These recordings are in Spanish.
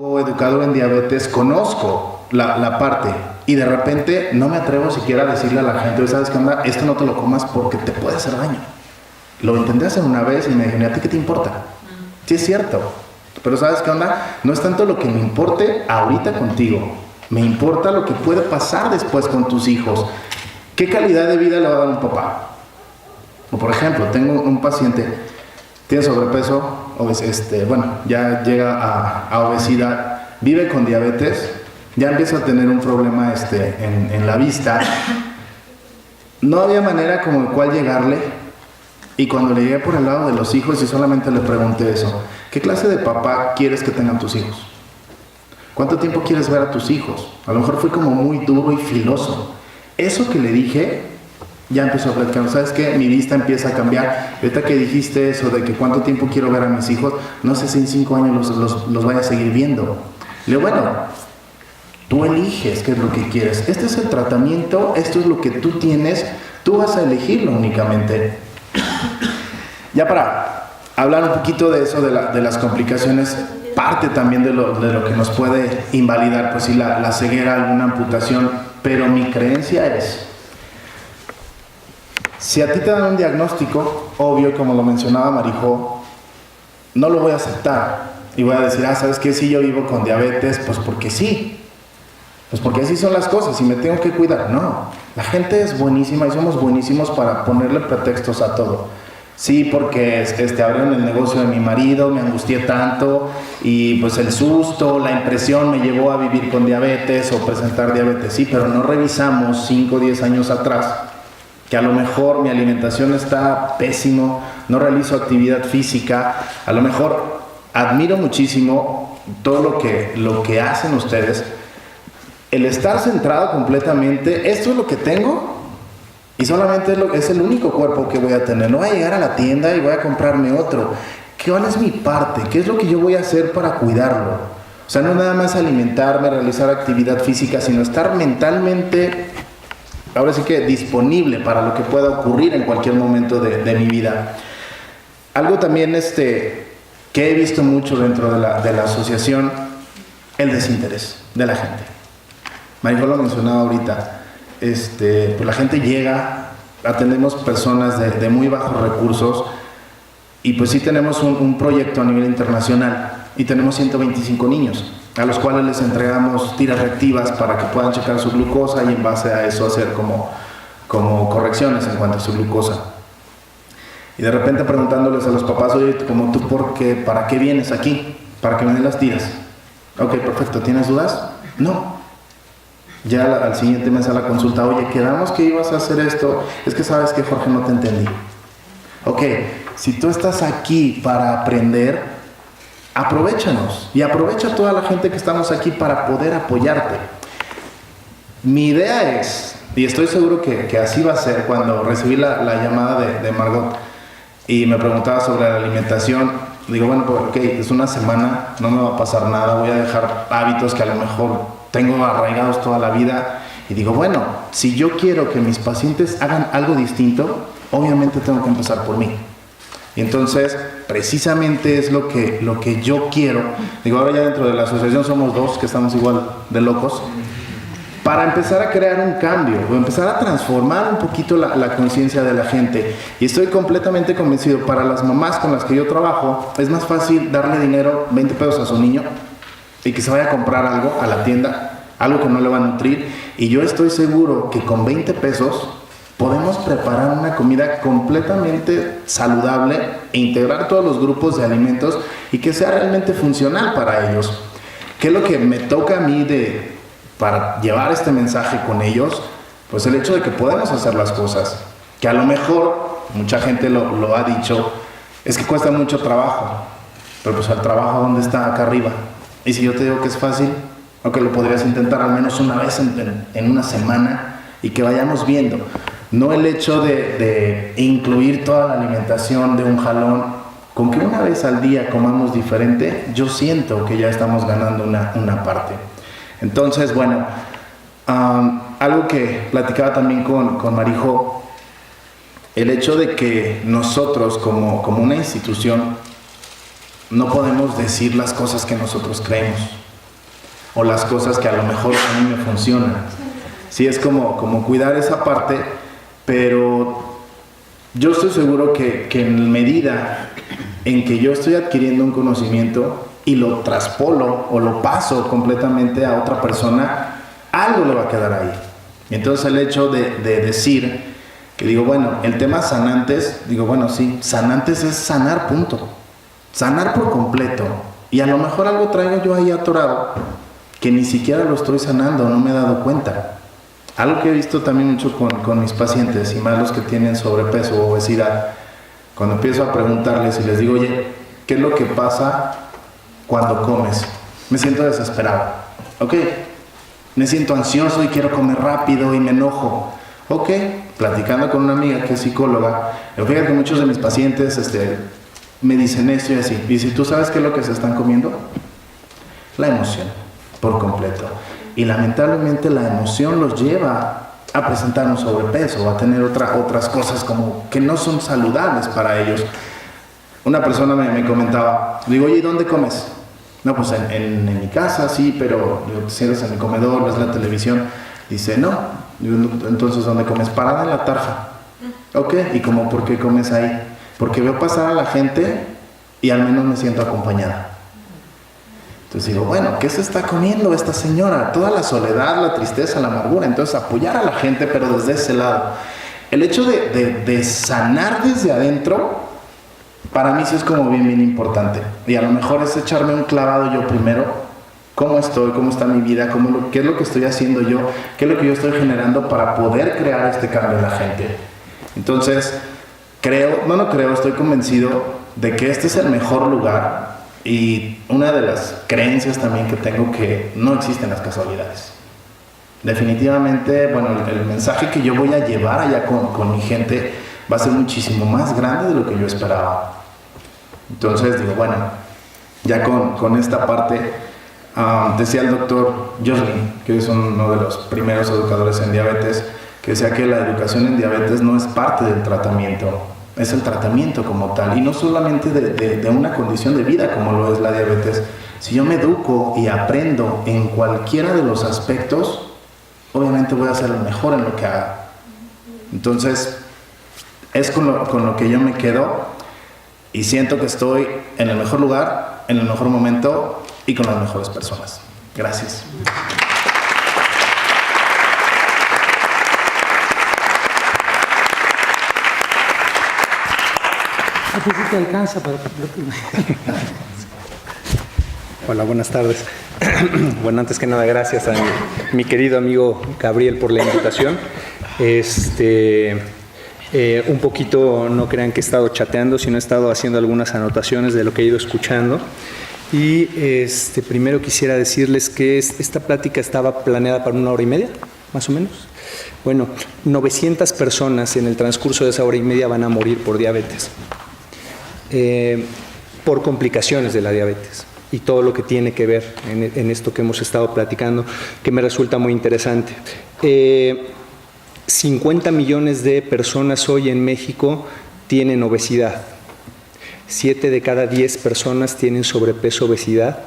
Educador en diabetes, conozco la parte y de repente no me atrevo siquiera a decirle a la gente, ¿sabes qué onda? Esto no te lo comas porque te puede hacer daño. Lo intenté hacer una vez y me dijeron, ¿a ti qué te importa? Sí es cierto, pero ¿sabes qué onda? No es tanto lo que me importe ahorita contigo, me importa lo que puede pasar después con tus hijos. ¿Qué calidad de vida le va a dar un papá? O por ejemplo, tengo un paciente, tiene sobrepeso, ya llega a obesidad, vive con diabetes, ya empieza a tener un problema en la vista. No había manera como el cual llegarle, y cuando le llegué por el lado de los hijos y solamente le pregunté eso, ¿qué clase de papá quieres que tengan tus hijos? ¿Cuánto tiempo quieres ver a tus hijos? A lo mejor fui como muy duro y filoso. Eso que le dije, ya empezó a platicar, ¿sabes qué? Mi vista empieza a cambiar. Ahorita que dijiste eso de que cuánto tiempo quiero ver a mis hijos, no sé si en 5 años los vaya a seguir viendo. Le digo, bueno, tú eliges qué es lo que quieres. Este es el tratamiento, esto es lo que tú tienes, tú vas a elegirlo únicamente. Ya para hablar un poquito de eso, de las complicaciones, parte también de lo que nos puede invalidar, pues sí, la ceguera, alguna amputación, pero mi creencia es, si a ti te dan un diagnóstico, obvio, como lo mencionaba Marijó, no lo voy a aceptar y voy a decir, ¿sabes qué? Si yo vivo con diabetes, pues porque sí, pues porque así son las cosas y me tengo que cuidar. No, la gente es buenísima y somos buenísimos para ponerle pretextos a todo. Sí, porque abrieron el negocio de mi marido, me angustié tanto y pues el susto, la impresión me llevó a vivir con diabetes o presentar diabetes. Sí, pero no revisamos 5 o 10 años atrás que a lo mejor mi alimentación está pésimo, no realizo actividad física, a lo mejor admiro muchísimo todo lo que hacen ustedes, el estar centrado completamente, esto es lo que tengo y solamente es el único cuerpo que voy a tener, no voy a llegar a la tienda y voy a comprarme otro. ¿Cuál es mi parte? ¿Qué es lo que yo voy a hacer para cuidarlo? O sea, no nada más alimentarme, realizar actividad física, sino estar mentalmente, ahora sí que disponible para lo que pueda ocurrir en cualquier momento de mi vida. Algo también que he visto mucho dentro de la asociación, el desinterés de la gente. Marijó lo mencionaba ahorita, pues la gente llega, atendemos personas de muy bajos recursos y pues sí tenemos un proyecto a nivel internacional y tenemos 125 niños a los cuales les entregamos tiras reactivas para que puedan checar su glucosa y en base a eso hacer como correcciones en cuanto a su glucosa. Y de repente preguntándoles a los papás, oye, como tú, ¿para qué vienes aquí? Para que me den las tiras. Ok, perfecto, ¿tienes dudas? No. Ya al siguiente mes a la consulta, oye, quedamos que ibas a hacer esto, es que sabes que Jorge no te entendí. Ok, si tú estás aquí para aprender, aprovéchanos y aprovecha a toda la gente que estamos aquí para poder apoyarte. Mi idea es, y estoy seguro que así va a ser, cuando recibí la llamada de Margot y me preguntaba sobre la alimentación, digo, bueno, pues ok, es una semana, no me va a pasar nada, voy a dejar hábitos que a lo mejor tengo arraigados toda la vida y digo, bueno, si yo quiero que mis pacientes hagan algo distinto, obviamente tengo que empezar por mí. Y entonces, precisamente es lo que yo quiero. Digo, ahora ya dentro de la asociación somos 2 que estamos igual de locos, para empezar a crear un cambio, o empezar a transformar un poquito la conciencia de la gente. Y estoy completamente convencido, para las mamás con las que yo trabajo, es más fácil darle dinero, 20 pesos a su niño, y que se vaya a comprar algo a la tienda, algo que no le va a nutrir, y yo estoy seguro que con 20 pesos podemos preparar una comida completamente saludable e integrar todos los grupos de alimentos y que sea realmente funcional para ellos. ¿Qué es lo que me toca a mí para llevar este mensaje con ellos? Pues el hecho de que podemos hacer las cosas, que a lo mejor, mucha gente lo ha dicho, es que cuesta mucho trabajo, pero pues el trabajo, ¿dónde está? Acá arriba. Y si yo te digo que es fácil, aunque lo podrías intentar al menos una vez en una semana y que vayamos viendo. No el hecho de incluir toda la alimentación de un jalón, con que una vez al día comamos diferente, yo siento que ya estamos ganando una parte. Entonces, bueno, algo que platicaba también con Marijó, el hecho de que nosotros como una institución no podemos decir las cosas que nosotros creemos. o las cosas que a lo mejor a mí me funcionan. Sí, es como cuidar esa parte, pero yo estoy seguro que en medida en que yo estoy adquiriendo un conocimiento y lo traspolo o lo paso completamente a otra persona, algo le va a quedar ahí. Y entonces el hecho de decir que digo, bueno, el tema sanantes, digo, bueno, sí, sanantes es sanar, punto. Sanar por completo. Y a lo mejor algo traigo yo ahí atorado que ni siquiera lo estoy sanando, no me he dado cuenta. Algo que he visto también mucho con mis pacientes, y más los que tienen sobrepeso o obesidad, cuando empiezo a preguntarles y les digo, oye, ¿qué es lo que pasa cuando comes? Me siento desesperado. Ok, me siento ansioso y quiero comer rápido y me enojo. Ok, platicando con una amiga que es psicóloga, fíjate que muchos de mis pacientes me dicen esto y así. Y si tú sabes qué es lo que se están comiendo, la emoción, por completo. Y lamentablemente la emoción los lleva a presentar un sobrepeso o a tener otras cosas como que no son saludables para ellos. Una persona me comentaba, digo, oye, ¿y dónde comes? No, pues en mi casa, sí, pero si eres en el comedor, ves la televisión. Dice, no. Digo, entonces, ¿dónde comes? Parada en la tarja. Ok, ¿y cómo por qué comes ahí? Porque veo pasar a la gente y al menos me siento acompañada. Entonces digo, bueno, ¿qué se está comiendo esta señora? Toda la soledad, la tristeza, la amargura. Entonces apoyar a la gente, pero desde ese lado. El hecho de sanar desde adentro, para mí sí es como bien importante. Y a lo mejor es echarme un clavado yo primero. ¿Cómo estoy? ¿Cómo está mi vida? ¿Qué es lo que estoy haciendo yo? ¿Qué es lo que yo estoy generando para poder crear este cambio en la gente? Entonces, estoy convencido de que este es el mejor lugar. Y una de las creencias también que tengo, que no existen las casualidades. Definitivamente, bueno, el mensaje que yo voy a llevar allá con mi gente va a ser muchísimo más grande de lo que yo esperaba. Entonces digo, bueno, ya con esta parte, decía el doctor Joslin, que es uno de los primeros educadores en diabetes, que decía que la educación en diabetes no es parte del tratamiento, es el tratamiento como tal, y no solamente de una condición de vida como lo es la diabetes. Si yo me educo y aprendo en cualquiera de los aspectos, obviamente voy a ser el mejor en lo que haga. Entonces, es con lo que yo me quedo, y siento que estoy en el mejor lugar, en el mejor momento y con las mejores personas. Gracias. ¿Te alcanza para... Hola, buenas tardes. Bueno, antes que nada, gracias a mi querido amigo Gabriel por la invitación. Un poquito, no crean que he estado chateando, sino he estado haciendo algunas anotaciones de lo que he ido escuchando. Y primero quisiera decirles que esta plática estaba planeada para 1 hora y media, más o menos. Bueno, 900 personas en el transcurso de esa hora y media van a morir por diabetes. Por complicaciones de la diabetes y todo lo que tiene que ver en esto que hemos estado platicando, que me resulta muy interesante. 50 millones de personas hoy en México tienen obesidad. 7 de cada 10 personas tienen sobrepeso, obesidad,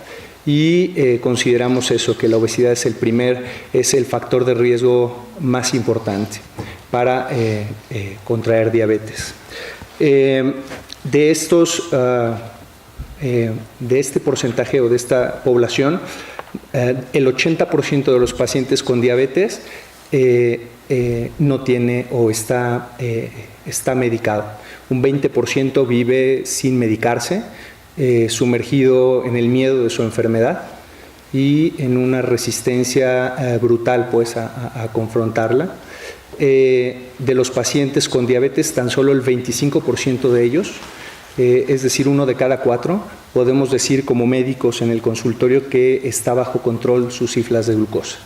y consideramos eso, que la obesidad es el factor de riesgo más importante para contraer diabetes. De este porcentaje o de esta población, el 80% de los pacientes con diabetes no tiene o está medicado. Un 20% vive sin medicarse, sumergido en el miedo de su enfermedad y en una resistencia brutal pues a confrontarla. De los pacientes con diabetes, tan solo el 25% de ellos, es decir, 1 de cada 4, podemos decir como médicos en el consultorio que está bajo control sus cifras de glucosa.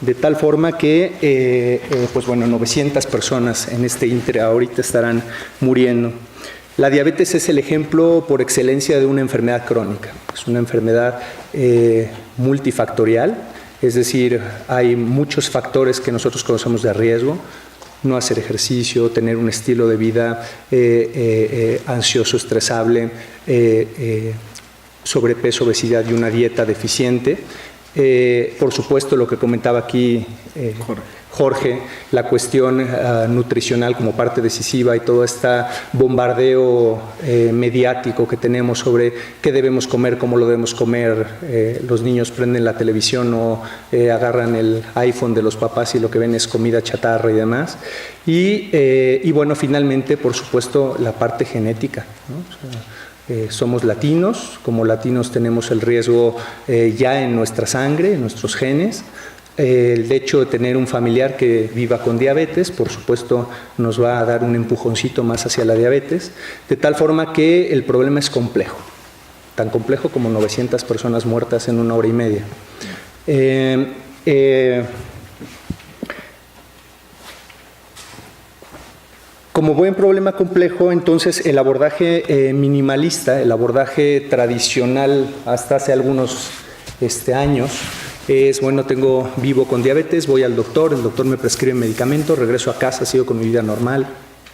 De tal forma que, 900 personas en este ínter ahorita estarán muriendo. La diabetes es el ejemplo por excelencia de una enfermedad crónica. Es una enfermedad multifactorial. Es decir, hay muchos factores que nosotros conocemos de riesgo: no hacer ejercicio, tener un estilo de vida ansioso, estresable, sobrepeso, obesidad y una dieta deficiente. Por supuesto, lo que comentaba aquí Jorge, la cuestión nutricional como parte decisiva y todo este bombardeo mediático que tenemos sobre qué debemos comer, cómo lo debemos comer. Los niños prenden la televisión o agarran el iPhone de los papás y lo que ven es comida chatarra y demás. Y bueno, finalmente, por supuesto, la parte genética, ¿no? O sea, somos latinos, como latinos tenemos el riesgo ya en nuestra sangre, en nuestros genes. El hecho de tener un familiar que viva con diabetes, por supuesto, nos va a dar un empujoncito más hacia la diabetes, de tal forma que el problema es complejo, tan complejo como 900 personas muertas en 1 hora y media. Como buen problema complejo, entonces el abordaje minimalista, el abordaje tradicional hasta hace algunos años, es, bueno, vivo con diabetes, voy al doctor, el doctor me prescribe medicamentos, regreso a casa, sigo con mi vida normal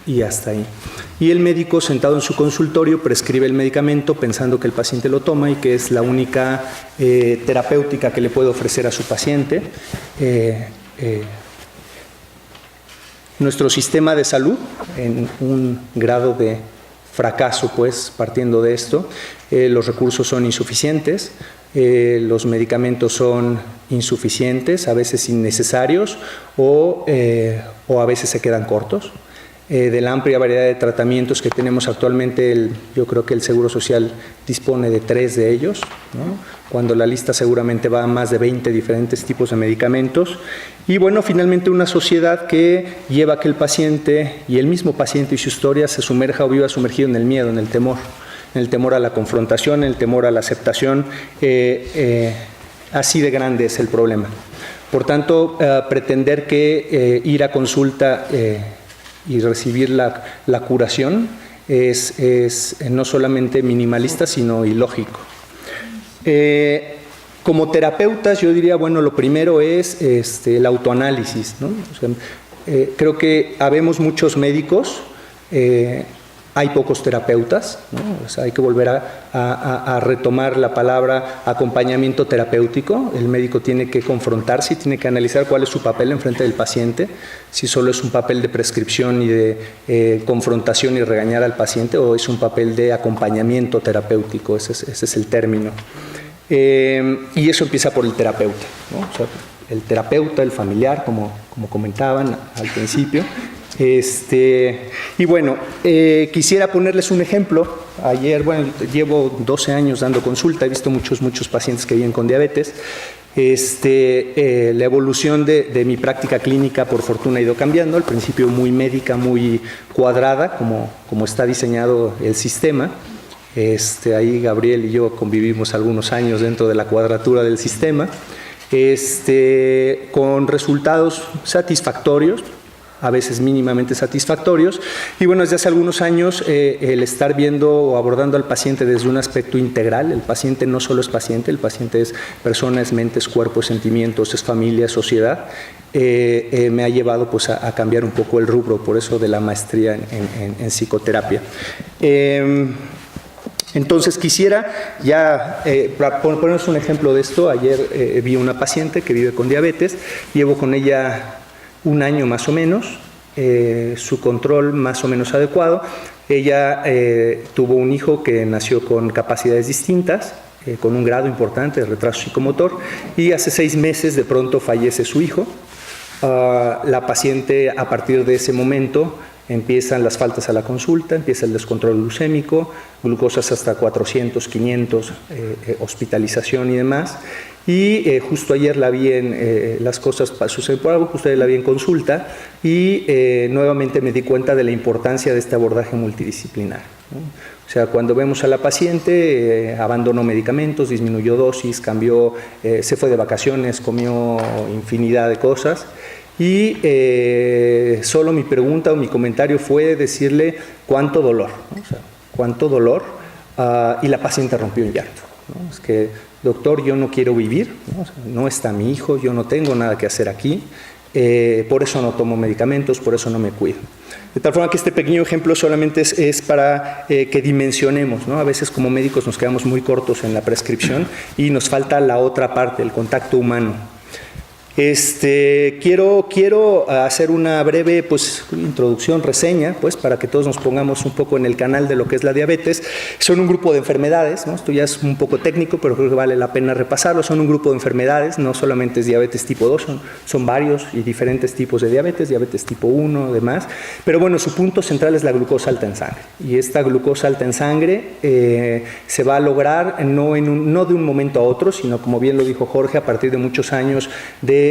y hasta ahí. Y el médico sentado en su consultorio prescribe el medicamento pensando que el paciente lo toma y que es la única terapéutica que le puede ofrecer a su paciente. Nuestro sistema de salud, en un grado de fracaso, pues, partiendo de esto, los recursos son insuficientes, los medicamentos son insuficientes, a veces innecesarios o a veces se quedan cortos. De la amplia variedad de tratamientos que tenemos actualmente, yo creo que el Seguro Social dispone de 3 de ellos, ¿no? Cuando la lista seguramente va a más de 20 diferentes tipos de medicamentos. Y bueno, finalmente una sociedad que lleva a que el paciente y el mismo paciente y su historia se sumerja o viva sumergido en el miedo, en el temor a la confrontación, en el temor a la aceptación. Así de grande es el problema. Por tanto, pretender que ir a consulta y recibir la curación es no solamente minimalista, sino ilógico. Como terapeutas, yo diría, bueno, lo primero es el autoanálisis, ¿no? O sea, creo que habemos muchos médicos, hay pocos terapeutas, ¿no? O sea, hay que volver a retomar la palabra acompañamiento terapéutico. El médico tiene que confrontarse y tiene que analizar cuál es su papel en frente del paciente, si solo es un papel de prescripción y de confrontación y regañar al paciente, o es un papel de acompañamiento terapéutico, ese es el término. Y eso empieza por el terapeuta, ¿no? O sea, el terapeuta, el familiar, como comentaban al principio. Y bueno, quisiera ponerles un ejemplo. Ayer, bueno, llevo 12 años dando consulta, he visto muchos pacientes que viven con diabetes. La evolución de mi práctica clínica, por fortuna, ha ido cambiando. Al principio muy médica, muy cuadrada, como está diseñado el sistema. Ahí Gabriel y yo convivimos algunos años dentro de la cuadratura del sistema, con resultados satisfactorios, a veces mínimamente satisfactorios. Y bueno, desde hace algunos años el estar viendo o abordando al paciente desde un aspecto integral. El paciente no solo es paciente, el paciente es persona, es mente, es cuerpo, es sentimientos, es familia, sociedad. Me ha llevado pues a cambiar un poco el rubro, por eso de la maestría en psicoterapia. Entonces quisiera ya, para ponernos un ejemplo de esto, ayer vi una paciente que vive con diabetes, llevo con ella 1 año más o menos, su control más o menos adecuado. Ella tuvo un hijo que nació con capacidades distintas, con un grado importante de retraso psicomotor, y hace 6 meses de pronto fallece su hijo. La paciente, a partir de ese momento, empiezan las faltas a la consulta, empieza el descontrol glucémico, glucosas hasta 400, 500, hospitalización y demás. Y justo ayer la vi las cosas suceden por algo, justo ayer la vi en consulta y nuevamente me di cuenta de la importancia de este abordaje multidisciplinar, ¿no? O sea, cuando vemos a la paciente, abandonó medicamentos, disminuyó dosis, cambió, se fue de vacaciones, comió infinidad de cosas. Y solo mi pregunta o mi comentario fue decirle cuánto dolor, ¿no? O sea, cuánto dolor, y la paciente rompió en llanto, ¿no? Es que, doctor, yo no quiero vivir, ¿no? O sea, no está mi hijo, yo no tengo nada que hacer aquí, por eso no tomo medicamentos, por eso no me cuido. De tal forma que este pequeño ejemplo solamente es para que dimensionemos, ¿no? A veces como médicos nos quedamos muy cortos en la prescripción y nos falta la otra parte, el contacto humano. Quiero hacer una breve introducción, reseña, para que todos nos pongamos un poco en el canal de lo que es la diabetes. Son un grupo de enfermedades, ¿no? Esto ya es un poco técnico, pero creo que vale la pena repasarlo. Son un grupo de enfermedades, no solamente es diabetes tipo 2, son varios y diferentes tipos de diabetes tipo 1, demás. Pero bueno, su punto central es la glucosa alta en sangre. Y esta glucosa alta en sangre se va a lograr no de un momento a otro, sino, como bien lo dijo Jorge, a partir de muchos años de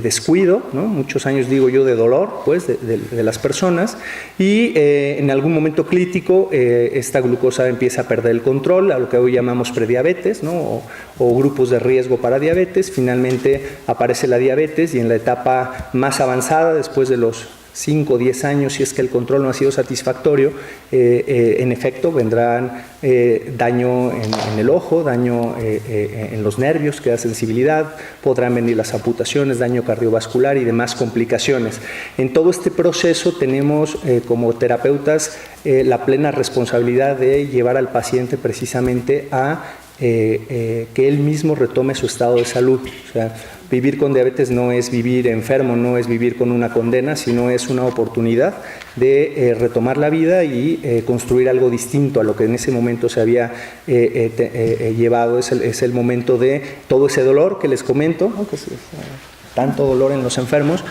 descuido, ¿no? Muchos años, digo yo, de dolor de las personas, y en algún momento crítico esta glucosa empieza a perder el control, a lo que hoy llamamos prediabetes, ¿no? o grupos de riesgo para diabetes. Finalmente aparece la diabetes, y en la etapa más avanzada, después de los 5 o 10 años, si es que el control no ha sido satisfactorio, en efecto vendrán daño en el ojo, daño en los nervios, que da sensibilidad, podrán venir las amputaciones, daño cardiovascular y demás complicaciones. En todo este proceso tenemos como terapeutas la plena responsabilidad de llevar al paciente precisamente a que él mismo retome su estado de salud. O sea, vivir con diabetes no es vivir enfermo, no es vivir con una condena, sino es una oportunidad de retomar la vida y construir algo distinto a lo que en ese momento se había llevado. Es el momento de todo ese dolor que les comento, ¿no? Que es tanto dolor en los enfermos,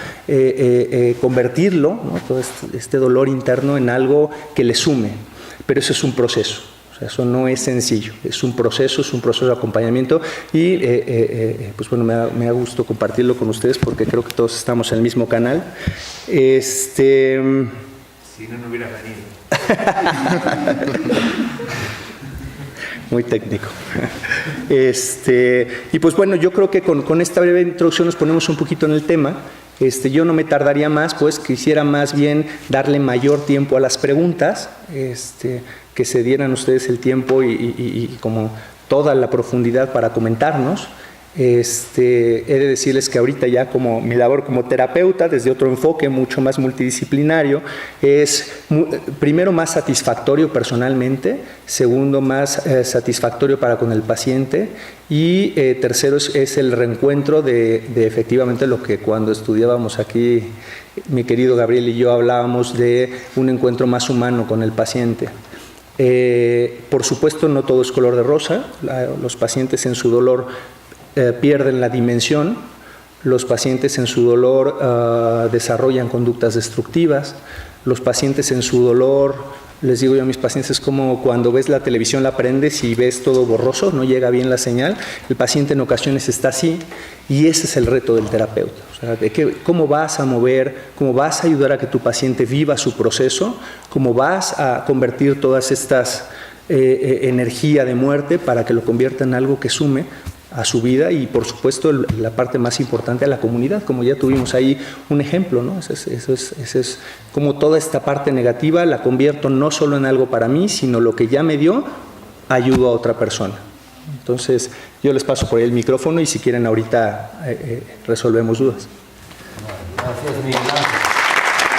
convertirlo, ¿no? Todo este dolor interno en algo que le sume. Pero eso es un proceso. Eso no es sencillo, es un proceso de acompañamiento, y pues bueno, me da gusto compartirlo con ustedes porque creo que todos estamos en el mismo canal. Si no hubiera venido. Muy técnico. Y pues bueno, yo creo que con esta breve introducción nos ponemos un poquito en el tema. Yo no me tardaría más, pues quisiera más bien darle mayor tiempo a las preguntas, que se dieran ustedes el tiempo y como toda la profundidad para comentarnos. He de decirles que ahorita ya como mi labor como terapeuta, desde otro enfoque mucho más multidisciplinario, es primero más satisfactorio personalmente, segundo más satisfactorio para con el paciente, y tercero es el reencuentro de efectivamente lo que cuando estudiábamos aquí mi querido Gabriel y yo hablábamos de un encuentro más humano con el paciente. Por supuesto, no todo es color de rosa. Los pacientes en su dolor pierden la dimensión, los pacientes en su dolor desarrollan conductas destructivas, los pacientes en su dolor, les digo yo a mis pacientes, es como cuando ves la televisión, la prendes y ves todo borroso, no llega bien la señal. El paciente en ocasiones está así, y ese es el reto del terapeuta. O sea, cómo vas a mover, cómo vas a ayudar a que tu paciente viva su proceso, cómo vas a convertir todas estas energía de muerte para que lo convierta en algo que sume a su vida, y por supuesto la parte más importante, a la comunidad, como ya tuvimos ahí un ejemplo, ¿no? Eso es como toda esta parte negativa la convierto no solo en algo para mí, sino lo que ya me dio, ayudo a otra persona. Entonces yo les paso por ahí el micrófono, y si quieren ahorita resolvemos dudas. Gracias, Miguel.